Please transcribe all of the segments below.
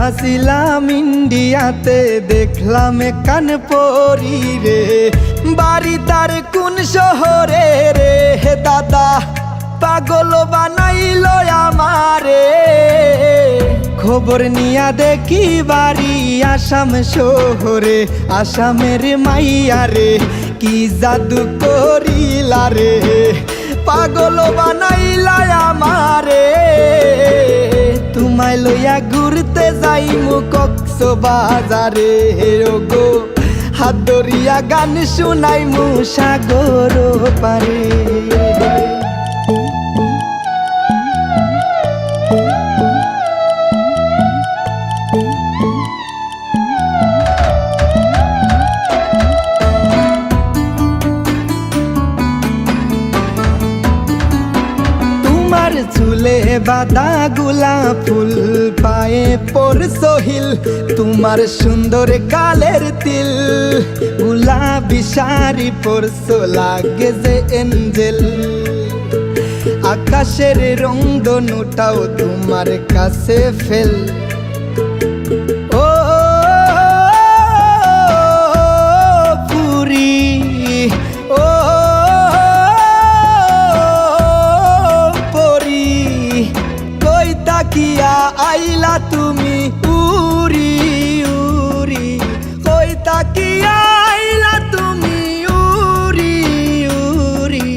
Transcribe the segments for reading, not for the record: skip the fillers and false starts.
আসিলাম ইন্ডিয়াতে, দেখলাম কান পরি রে, বাড়ি তার কোন শহরে রে দাদা, পাগল বানাইল আমারে। খবর নিয়া দেখি বাড়ি আসাম শহরে, আসামের মাইয়া রে কি জাদু করিলা রে, পাগল বানাইলা আমারে। তোমায় লইয়া ঘুরতে যাইমু কক্সবাজারে গো, হাত ধরিয়া গান শুনাইমু সাগর পারে। চুলে বাঁধা গোলাপ ফুল, পায়ে পরছো হিল, তোমার সুন্দর গালের তিল, গুলাবি শাড়ি পরছো লাগে যে এঞ্জেল। আকাশের রংধনুটাও তোমার কাছে ফেল। ও পুরি ও কিয়া আইলা তুমি উরি উরি, কই তাকিয়া আইলা তুমি উরি উরি।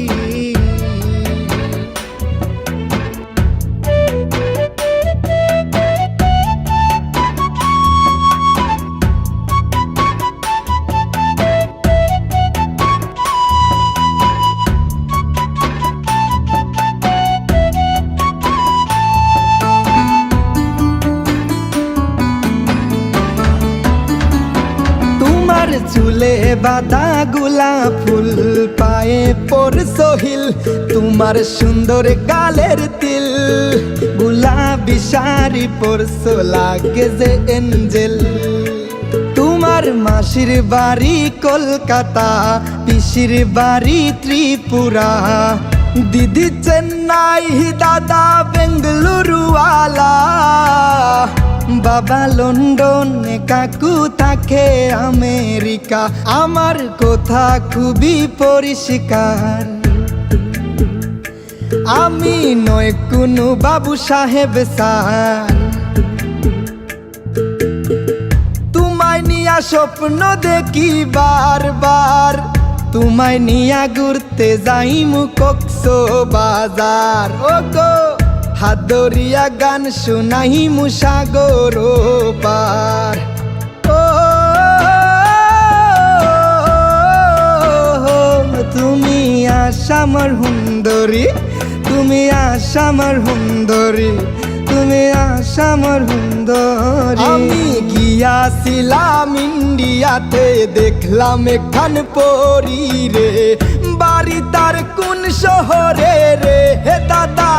চুলে বাঁধা গোলাপ ফুল, পায়ে পরছো হিল, তোমার সুন্দর গালের তিল, গুলাবি শাড়ি পরছো লাগে যে এঞ্জেল। তোমার মাসির বাড়ি কলকাতা, পিসির বাড়ি ত্রিপুরা, দিদি চেন্নাই, দাদা বেঙ্গালুরু আলা, বাবা লন্ডন, কাকু থাকে আমেরিকা। আমার কথা খুবই পরিষ্কার, আমি নয় কোনো বাবু সাহেব স্যার। তোমায় নিয়া স্বপ্ন দেখি বারবার, তোমায় নিয়া ঘুরতে যাইমু কক্সবাজার ও গো, হাত ধরিয়া গান শুনাইমু সাগর পার। ও তুমি আসামর সুন্দরী, তুমি আসামর সুন্দরী, তুমি আসামর সুন্দরী। আমি গিয়াছিলাম ইন্ডিয়াতে, দেখলাম এখান পরি রে, বাড়ি তার কোন শহরে রে দাদা,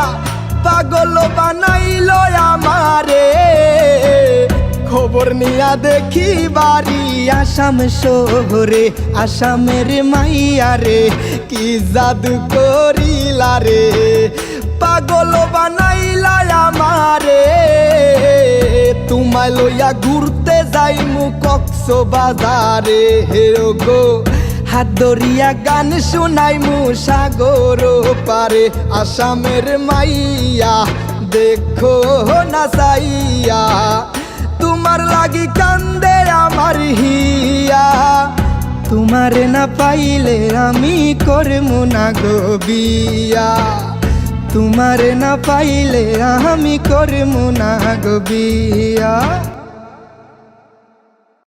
পাগল বানাইল আমারে। খবর নিয়া দেখি বাড়ি আসাম শহরে, আসামের মাইয়া রে কি জাদু করিলা রে, পাগল বানাইলা আমারে। তোমায় লইয়া ঘুরতে যাইমু কক্সবাজারে গো, হাত ধরিয়া গান শুনাইমু সাগর পারে। আসামের মাইয়া দেখো না চাইয়া, তোমার লাগি কান্দে আমার হিয়া, তোমারে না পাইলে আমি করমু না গো বিয়া, তোমারে না পাইলে আমি করমু না গো বিয়া।